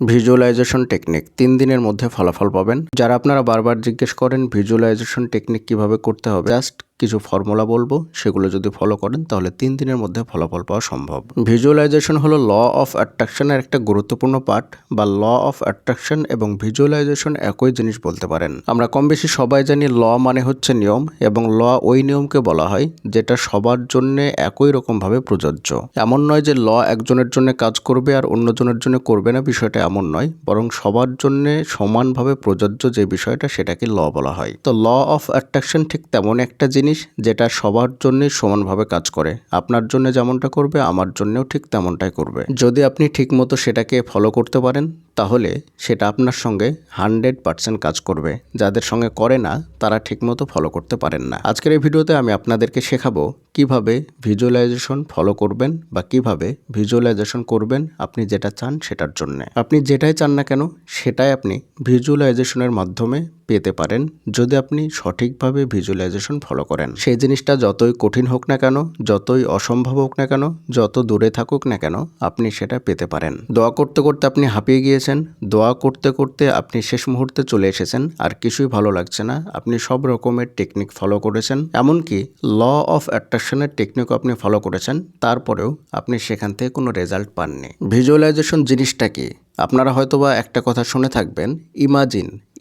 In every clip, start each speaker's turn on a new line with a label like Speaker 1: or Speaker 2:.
Speaker 1: Visualisation technique ৩ দিনের মধ্যে ফলাফল পাবেন। যারা আপনারা বারবার জিজ্ঞেস করেন ভিজুয়ালাইজেশন টেকনিক কিভাবে করতে হবে, জাস্ট কিছু ফর্মুলা বলবো, সেগুলো যদি ফলো করেন তাহলে ৩ দিনের মধ্যে ফলাফল পাওয়া সম্ভব। ভিজুয়ালাইজেশন হলো ল অফ অ্যাট্রাকশনের একটা গুরুত্বপূর্ণ পার্ট, বা ল অফ অ্যাট্রাকশন এবং ভিজুয়ালাইজেশন একই জিনিস বলতে পারেন। আমরা কম বেশি সবাই জানি ল মানে হচ্ছে নিয়ম, এবং ল ওই নিয়মকে বলা হয় যেটা সবার জন্য একই রকমভাবে প্রযোজ্য। এমন নয় যে ল একজনের জন্য কাজ করবে আর অন্যজনের জন্য করবে না, বিষয়টা এমন নয়, বরং সবার জন্য সমানভাবে প্রযোজ্য যে বিষয়টা সেটাকে ল বলা হয়। তো ল অফ অ্যাট্রাকশন ঠিক তেমন একটা জিনিস যেটা সবার জন্য সমানভাবে কাজ করে। আপনার জন্য যেমনটা করবে আমার জন্যও ঠিক তেমনটাই করবে। যদি আপনি ঠিকমতো সেটাকে ফলো করতে পারেন তাহলে সেটা আপনার সঙ্গে 100% কাজ করবে। যাদের সঙ্গে করে না তারা ঠিকমতো ফলো করতে পারেন না। আজকের এই ভিডিওতে আমি আপনাদেরকে শেখাবো কিভাবে ভিজুয়ালাইজেশন ফলো করবেন বা কিভাবে ভিজুয়ালাইজেশন করবেন আপনি যেটা চান সেটার জন্য। আপনি যেটাই চান না কেন সেটাই আপনি ভিজুয়ালাইজেশনের মাধ্যমে পেতে পারেন যদি আপনি সঠিকভাবে ভিজুয়ালাইজেশন ফলো করেন। সেই জিনিসটা যতই কঠিন হোক না কেন, যতই অসম্ভব হোক না কেন, যত দূরে থাকুক না কেন, আপনি সেটা পেতে পারেন। দোয়া করতে করতে আপনি হাঁপিয়ে গিয়েছেন, দোয়া করতে করতে আপনি শেষ মুহূর্তে চলে এসেছেন, আর কিছুই ভালো লাগছে না, আপনি সব রকমের টেকনিক ফলো করেছেন, এমনকি ল অফ অ্যাট্রাকশনের টেকনিকও আপনি ফলো করেছেন, তারপরেও আপনি সেখান থেকে কোনো রেজাল্ট পাননি। ভিজুয়ালাইজেশন জিনিসটা কি? আপনারা হয়তোবা একটা কথা শুনে থাকবেন,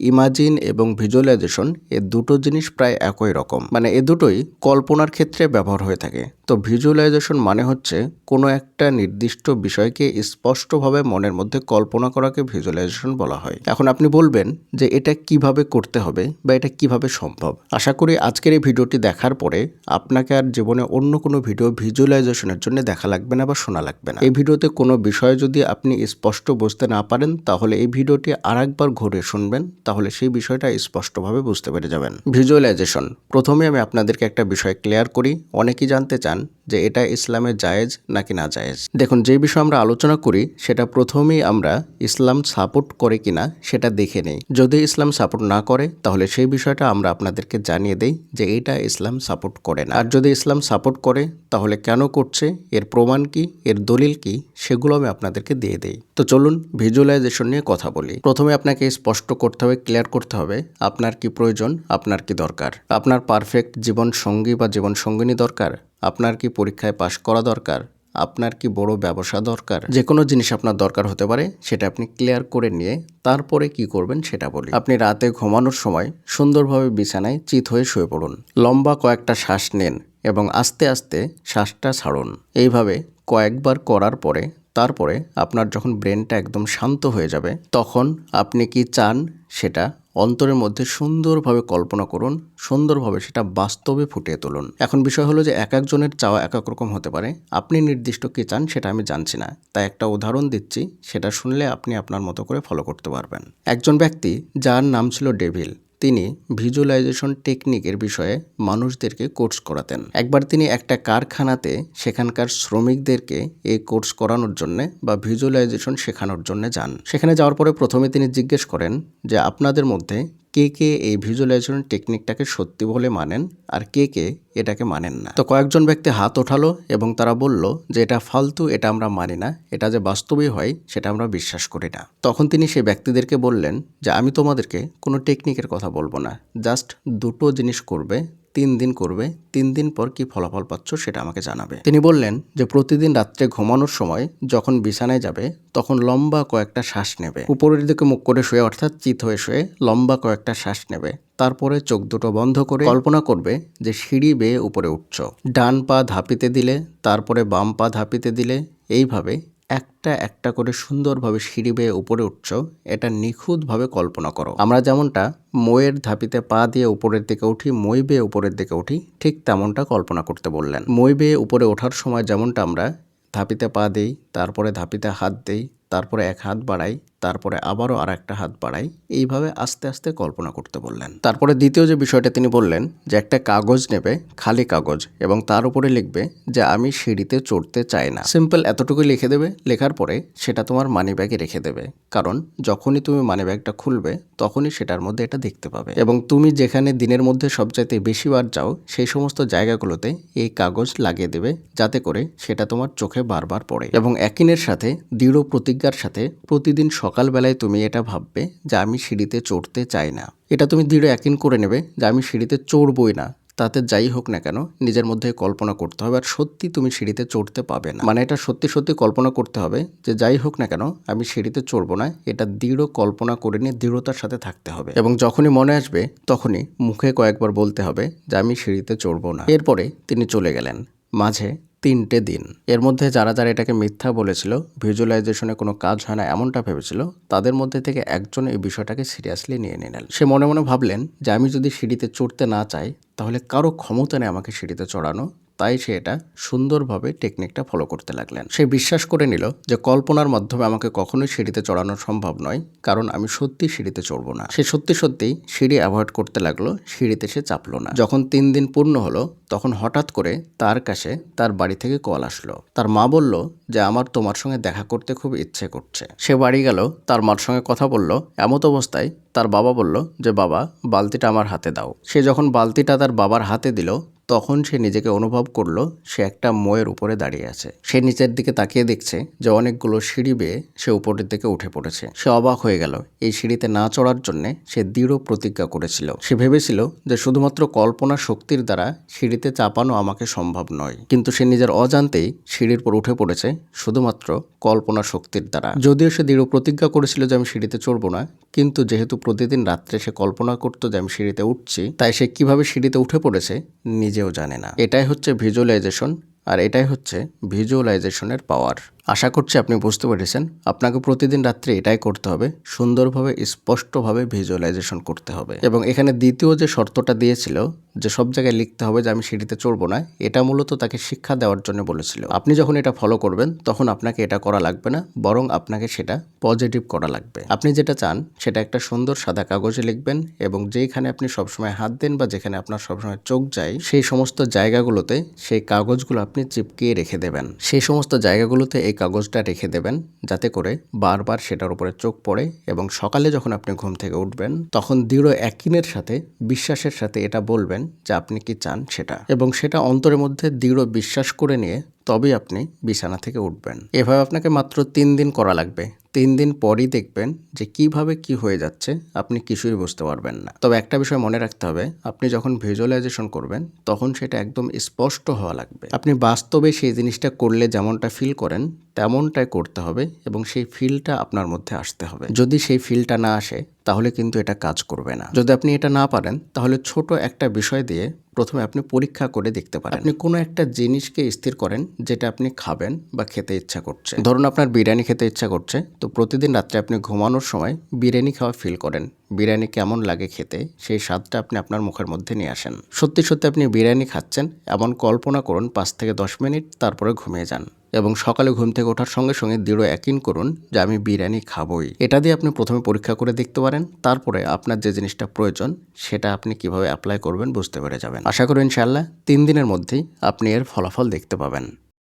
Speaker 1: ইমাজিন এবং ভিজুয়ালাইজেশন, এ দুটো জিনিস প্রায় একই রকম, মানে এ দুটোই কল্পনার ক্ষেত্রে ব্যবহার হয়ে থাকে। তো ভিজুয়ালাইজেশন মানে হচ্ছে কোনো একটা নির্দিষ্ট বিষয়কে স্পষ্টভাবে মনের মধ্যে কল্পনা করাকে ভিজুয়ালাইজেশন বলা হয়। এখন আপনি বলবেন যে এটা কিভাবে করতে হবে বা এটা কিভাবে সম্ভব। আশা করি আজকের এই ভিডিওটি দেখার পরে আপনাকে আর জীবনে অন্য কোনো ভিডিও ভিজুয়ালাইজেশনের জন্য দেখা লাগবে না বা শোনা লাগবে না। এই ভিডিওতে কোনো বিষয় যদি আপনি স্পষ্ট বুঝতে না পারেন তাহলে এই ভিডিওটি আরেকবার ঘুরে শুনবেন, তাহলে সেই বিষয়টা স্পষ্টভাবে বুঝতে পেরে যাবেন। ভিজুয়ালাইজেশন, প্রথমে আমি আপনাদেরকে একটা বিষয় ক্লিয়ার করি। অনেকেই জানতে চান যে এটা ইসলামে জায়েজ নাকি না জায়েজ। দেখুন, যে বিষয় আমরা আলোচনা করি সেটা প্রথমেই আমরা ইসলাম সাপোর্ট করে কিনা সেটা দেখে নেই। যদি ইসলাম সাপোর্ট না করে তাহলে সেই বিষয়টা আমরা আপনাদেরকে জানিয়ে দেই যে এটা ইসলাম সাপোর্ট করে না। আর যদি ইসলাম সাপোর্ট করে তাহলে কেন করছে, এর প্রমাণ কি, এর দলিল কি, সেগুলো আমি আপনাদেরকে দিয়ে দেই। তো চলুন ভিজুয়ালাইজেশন নিয়ে কথা বলি। প্রথমে আপনাকে স্পষ্ট করতে হবে, ক্লিয়ার করতে হবে আপনার কি প্রয়োজন, আপনার কি দরকার। আপনার পারফেক্ট জীবন সঙ্গী বা জীবন সঙ্গিনী দরকার, আপনার কি পরীক্ষায় পাশ করা দরকার, আপনার কি বড় ব্যবসা দরকার, যে কোনো জিনিস আপনার দরকার হতে পারে, সেটা আপনি ক্লিয়ার করে নিয়ে তারপরে কি করবেন সেটা বলি। আপনি রাতে ঘুমানোর সময় সুন্দরভাবে বিছানায় চিত হয়ে শুয়ে পড়ুন। লম্বা কয়েকটা শ্বাস নিন এবং আস্তে আস্তে শ্বাসটা ছাড়ুন। এইভাবে কয়েকবার করার পরে তারপরে আপনার যখন ব্রেনটা একদম শান্ত হয়ে যাবে তখন আপনি কি চান সেটা অন্তরের মধ্যে সুন্দরভাবে কল্পনা করুন, সুন্দরভাবে সেটা বাস্তবে ফুটিয়ে তুলুন। এখন বিষয় হলো যে এক একজনের চাওয়া এক এক রকম হতে পারে। আপনি নির্দিষ্ট কি চান সেটা আমি জানছি না, তাই একটা উদাহরণ দিচ্ছি, সেটা শুনলে আপনি আপনার মতো করে ফলো করতে পারবেন। একজন ব্যক্তি যার নাম ছিল ডেভিল, তিনি ভিজুয়ালাইজেশন টেকনিকের বিষয়ে মানুষদেরকে কোর্স করাতেন। একবার তিনি একটা কারখানাতে সেখানকার শ্রমিকদেরকে এই কোর্স করানোর জন্য বা ভিজুয়ালাইজেশন শেখানোর জন্য যান। সেখানে যাওয়ার পরে প্রথমে তিনি জিজ্ঞেস করেন যে আপনাদের মধ্যে কে কে এই ভিজুয়ালাইজেশন টেকনিকটাকে সত্যি বলে মানেন আর কে কে এটাকে মানেন না। তো কয়েকজন ব্যক্তি হাত ওঠালো এবং তারা বলল যে এটা ফালতু, এটা আমরা মানি না, এটা যে বাস্তবেই হয় সেটা আমরা বিশ্বাস করি না। তখন তিনি সেই ব্যক্তিদেরকে বললেন যে আমি তোমাদেরকে কোনো টেকনিকের কথা বলবো না, জাস্ট দুটো জিনিস করবে, 3 দিন করবে, 3 দিন পর কি ফলাফল পাচ্ছ সেটা আমাকে জানাবে। তিনি বললেন যে প্রতিদিন রাত্রে ঘুমানোর সময় যখন বিছানায় যাবে তখন লম্বা কয়েকটা শ্বাস নেবে, উপরের দিকে মুখ করে শুয়ে, অর্থাৎ চিত হয়ে শুয়ে লম্বা কয়েকটা শ্বাস নেবে। তারপরে চোখ দুটো বন্ধ করে কল্পনা করবে যে সিঁড়ি বেয়ে উপরে উঠছ। ডান পা ধাপিতে দিলে, তারপরে বাম পা ধাপিতে দিলে, এইভাবে একটা একটা করে সুন্দরভাবে সিঁড়ি বেয়ে উপরে উঠছ, এটা নিখুঁতভাবে কল্পনা করো। আমরা যেমনটা মইয়ের ধাপিতে পা দিয়ে উপরের দিকে উঠি, মই বেয়ে উপরের দিকে উঠি, ঠিক তেমনটা কল্পনা করতে বললেন। মই বেয়ে উপরে ওঠার সময় যেমনটা আমরা ধাপিতে পা দিই, তারপরে ধাপিতে হাত দিই, তারপরে এক হাত বাড়াই, তারপরে আবারও আর একটা হাত বাড়াই, এইভাবে আস্তে আস্তে কল্পনা করতে বললেন। তারপরে দ্বিতীয় যে বিষয়টা তিনি বললেন যে একটা কাগজ নেবে, খালি কাগজ, এবং তার উপরে লিখবে যে আমি সিঁড়িতে চড়তে চাই না। সিম্পল এতটুকুই লিখে দেবে। লেখার পরে সেটা তোমার মানিব্যাগে রেখে দেবে, কারণ যখনই তুমি মানিব্যাগটা খুলবে তখনই সেটার মধ্যে এটা দেখতে পাবে। এবং তুমি যেখানে দিনের মধ্যে সবচাইতে বেশিবার যাও সেই সমস্ত জায়গাগুলোতে এই কাগজ লাগিয়ে দেবে, যাতে করে সেটা তোমার চোখে বারবার পড়ে। এবং একইনের সাথে দৃঢ় প্রতিজ্ঞার সাথে প্রতিদিন সকালে সকালবেলায় তুমি এটা ভাববে যে আমি সিঁড়িতে চড়তে চাই না। এটা তুমি দৃঢ় ইয়াকিন করে নেবে যে আমি সিঁড়িতে চড়বই না। তাতে যাই হোক না কেন নিজের মধ্যে কল্পনা করতে হবে, আর সত্যি তুমি সিঁড়িতে চড়তে পাবে না। মানে এটা সত্যি সত্যি কল্পনা করতে হবে যে যাই হোক না কেন আমি সিঁড়িতে চড়বো না। এটা দৃঢ় কল্পনা করে নিয়ে দৃঢ়তার সাথে থাকতে হবে, এবং যখনই মনে আসবে তখনই মুখে কয়েকবার বলতে হবে যে আমি সিঁড়িতে চড়বো না। এরপরে তিনি চলে গেলেন। মাঝে 3টে দিন। এর মধ্যে যারা যারা এটাকে মিথ্যা বলেছিল, ভিজুয়ালাইজেশনে কোনো কাজ হয় না এমনটা ভেবেছিল, তাদের মধ্যে থেকে একজন এই বিষয়টাকে সিরিয়াসলি নিয়ে নিলেন। সে মনে মনে ভাবলেন যে আমি যদি সিঁড়িতে চড়তে না চাই তাহলে কারো ক্ষমতা নেই আমাকে সিঁড়িতে চড়ানো। তাই সে এটা সুন্দরভাবে টেকনিকটা ফলো করতে লাগলেন। সে বিশ্বাস করে নিল যে কল্পনার মাধ্যমে আমাকে কখনোই সিঁড়িতে চড়ানো সম্ভব নয়, কারণ আমি সত্যি সিঁড়িতে চড়বো না। সে সত্যি সত্যিই সিঁড়ি অ্যাভয়েড করতে লাগলো, সিঁড়িতে সে চাপলো না। যখন 3 দিন পূর্ণ হলো তখন হঠাৎ করে তার কাছে তার বাড়ি থেকে কল আসলো। তার মা বলল যে আমার তোমার সঙ্গে দেখা করতে খুব ইচ্ছে করছে। সে বাড়ি গেল, তার মার সঙ্গে কথা বলল। এমত অবস্থায় তার বাবা বলল যে বাবা, বালতিটা আমার হাতে দাও। সে যখন বালতিটা তার বাবার হাতে দিল তখন সে নিজেকে অনুভব করলো সে একটা ময়ের উপরে দাঁড়িয়ে আছে। সে নিচের দিকে তাকিয়ে দেখছে যে অনেকগুলো সিঁড়ি বেয়ে সে উপরের দিকে উঠে পড়েছে। সে অবাক হয়ে গেল। এই সিঁড়িতে না চড়ার জন্য সে দৃঢ় প্রতিজ্ঞা করেছিল। সে ভেবেছিল যে শুধুমাত্র কল্পনা শক্তির দ্বারা সিঁড়িতে চাপানো আমাকে সম্ভব নয়, কিন্তু সে নিজের অজান্তেই সিঁড়ির পর উঠে পড়েছে শুধুমাত্র কল্পনা শক্তির দ্বারা। যদিও সে দৃঢ় প্রতিজ্ঞা করেছিল যে আমি সিঁড়িতে চড়বো না, কিন্তু যেহেতু প্রতিদিন রাত্রে সে কল্পনা করতো যে আমি সিঁড়িতে উঠছি, তাই সে কিভাবে সিঁড়িতে উঠে পড়েছে নিজেও জানে না। এটাই হচ্ছে ভিজুয়ালাইজেশন, আর এটাই হচ্ছে ভিজুয়ালাইজেশনের পাওয়ার। আশা করছি আপনি বুঝতে পেরেছেন। আপনাকে প্রতিদিন রাত্রে এটাই করতে হবে, সুন্দরভাবে স্পষ্টভাবে ভিজুয়ালাইজেশন করতে হবে। এবং এখানে দ্বিতীয় যে শর্তটা দিয়েছিল যে সব জায়গায় লিখতে হবে যে আমি সিঁড়িতে চড়বো না, এটা মূলত তাকে শিক্ষা দেওয়ার জন্য বলেছিল। আপনি যখন এটা ফলো করবেন তখন আপনাকে এটা করা লাগবে না, বরং আপনাকে সেটা পজিটিভ করা লাগবে। আপনি যেটা চান সেটা একটা সুন্দর সাদা কাগজে লিখবেন, এবং যেখানে আপনি সবসময় হাত দেন বা যেখানে আপনার সবসময় চোখ যায় সেই সমস্ত জায়গাগুলোতে সেই কাগজগুলো আপনি চিপকিয়ে রেখে দেবেন। সেই সমস্ত জায়গাগুলোতে এই কাগজটা রেখে দেবেন যাতে করে বারবার সেটার উপরে চোখ পড়ে, এবং সকালে যখন আপনি ঘুম থেকে উঠবেন তখন দৃঢ় ইয়াকিনের সাথে, বিশ্বাসের সাথে এটা বলবেন যে আপনি কি চান সেটা, এবং সেটা অন্তরের মধ্যে দৃঢ় বিশ্বাস করে নিয়ে তবেই আপনি বিছানা থেকে উঠবেন। এভাবে আপনাকে মাত্র 3 দিন করা লাগবে। 3 দিন পরই দেখবেন যে কিভাবে কি হয়ে যাচ্ছে আপনি কিছুই বুঝতে পারবেন না। তবে একটা বিষয় মনে রাখতে হবে, আপনি যখন ভিজুয়ালাইজেশন করবেন তখন সেটা একদম স্পষ্ট হওয়া লাগবে। আপনি বাস্তবে সেই জিনিসটা করলে যেমনটা ফিল করেন তেমনটাই করতে হবে, এবং সেই ফিলটা আপনার মধ্যে আসতে হবে। যদি সেই ফিলটা না আসে তাহলে কিন্তু এটা কাজ করবে না। যদি আপনি এটা না পারেন তাহলে ছোট একটা বিষয় দিয়ে প্রথমে আপনি পরীক্ষা করে দেখতে পারেন। আপনি কোনো একটা জিনিসকে স্থির করেন যেটা আপনি খাবেন বা খেতে ইচ্ছা করছে। ধরুন আপনার বিরিয়ানি খেতে ইচ্ছা করছে, তো প্রতিদিন রাত্রে আপনি ঘুমানোর সময় বিরিয়ানি খাওয়া ফিল করেন। বিরিয়ানি কেমন লাগে খেতে সেই স্বাদটা আপনি আপনার মুখের মধ্যে নিয়ে আসেন। সত্যি সত্যি আপনি বিরিয়ানি খাচ্ছেন এমন কল্পনা করুন 5 থেকে 10 মিনিট, তারপরে ঘুমিয়ে যান। এবং সকালে ঘুম থেকে ওঠার সঙ্গে সঙ্গে দৃঢ় ইয়াকিন করুন যে আমি বিরিয়ানি খাবই। এটা দিয়ে আপনি প্রথমে পরীক্ষা করে দেখতে পারেন, তারপরে আপনার যে জিনিসটা প্রয়োজন সেটা আপনি কিভাবে অ্যাপ্লাই করবেন বুঝতে পেরে যাবেন। আশা করি ইনশাআল্লাহ 3 দিনের মধ্যেই আপনি এর ফলাফল দেখতে পাবেন।